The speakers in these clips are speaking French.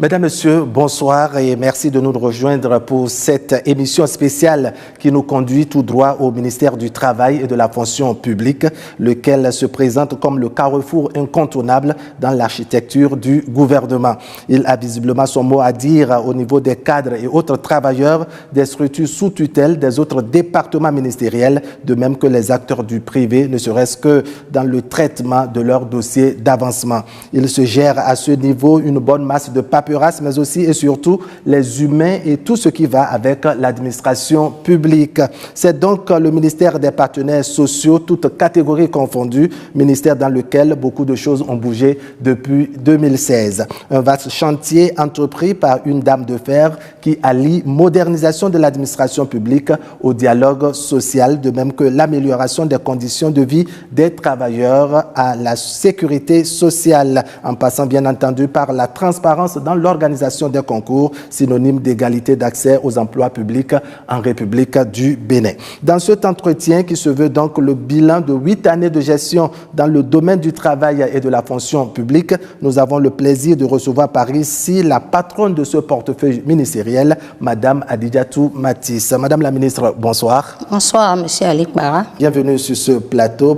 Mesdames, Messieurs, bonsoir et merci de nous rejoindre pour cette émission spéciale qui nous conduit tout droit au ministère du Travail et de la Fonction publique, lequel se présente comme le carrefour incontournable dans l'architecture du gouvernement. Il a visiblement son mot à dire au niveau des cadres et autres travailleurs, des structures sous tutelle, des autres départements ministériels, de même que les acteurs du privé, ne serait-ce que dans le traitement de leurs dossiers d'avancement. Il se gère à ce niveau une bonne masse de papiers, mais aussi et surtout les humains et tout ce qui va avec l'administration publique. C'est donc le ministère des partenaires sociaux, toutes catégories confondues, ministère dans lequel beaucoup de choses ont bougé depuis 2016. Un vaste chantier entrepris par une dame de fer qui allie modernisation de l'administration publique au dialogue social, de même que l'amélioration des conditions de vie des travailleurs à la sécurité sociale, en passant bien entendu par la transparence dans l'organisation des concours, synonyme d'égalité d'accès aux emplois publics en République du Bénin. Dans cet entretien qui se veut donc le bilan de 8 années de gestion dans le domaine du travail et de la fonction publique, nous avons le plaisir de recevoir par ici la patronne de ce portefeuille ministériel, Madame Adidjatou Matisse. Madame la ministre, bonsoir. Bonsoir, Monsieur Alik Bara. Bienvenue sur ce plateau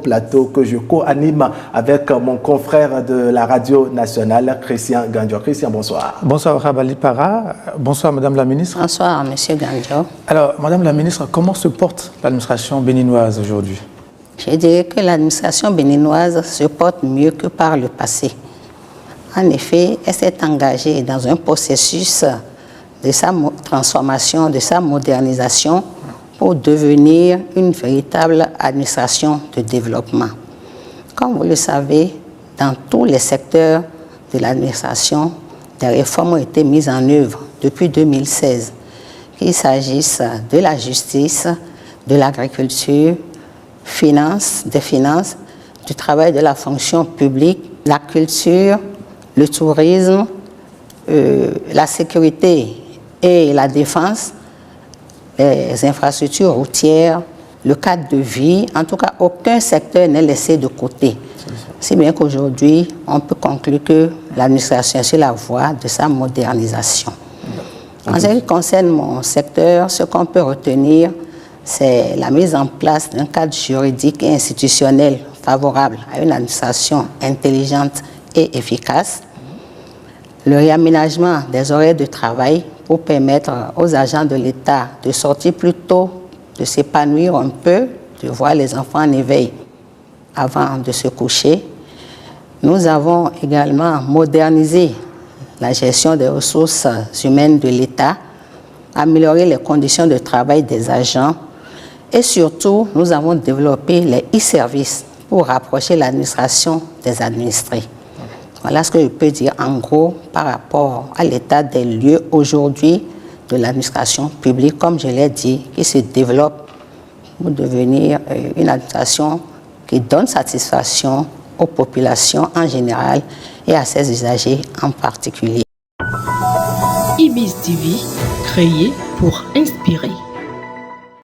que je co-anime avec mon confrère de la radio nationale, Christian Gandio. Christian, bonsoir. Bonsoir, Rabali Para. Bonsoir, Madame la ministre. Bonsoir, Monsieur Gandio. Alors, Madame la ministre, comment se porte l'administration béninoise aujourd'hui? Je dirais que l'administration béninoise se porte mieux que par le passé. En effet, elle s'est engagée dans un processus de sa transformation, de sa modernisation pour devenir une véritable administration de développement. Comme vous le savez, dans tous les secteurs de l'administration, des réformes ont été mises en œuvre depuis 2016, qu'il s'agisse de la justice, de l'agriculture, des finances, du travail de la fonction publique, la culture, le tourisme, la sécurité et la défense, les infrastructures routières, le cadre de vie. En tout cas, aucun secteur n'est laissé de côté. Si bien qu'aujourd'hui, on peut conclure que l'administration est sur la voie de sa modernisation. En ce qui concerne mon secteur, ce qu'on peut retenir, c'est la mise en place d'un cadre juridique et institutionnel favorable à une administration intelligente et efficace, le réaménagement des horaires de travail pour permettre aux agents de l'État de sortir plus tôt, de s'épanouir un peu, de voir les enfants en éveil avant de se coucher. Nous avons également modernisé la gestion des ressources humaines de l'État, amélioré les conditions de travail des agents et surtout, nous avons développé les e-services pour rapprocher l'administration des administrés. Voilà ce que je peux dire en gros par rapport à l'état des lieux aujourd'hui de l'administration publique, comme je l'ai dit, qui se développe pour devenir une administration qui donne satisfaction aux populations en général et à ses usagers en particulier. IBIS TV, créé pour inspirer.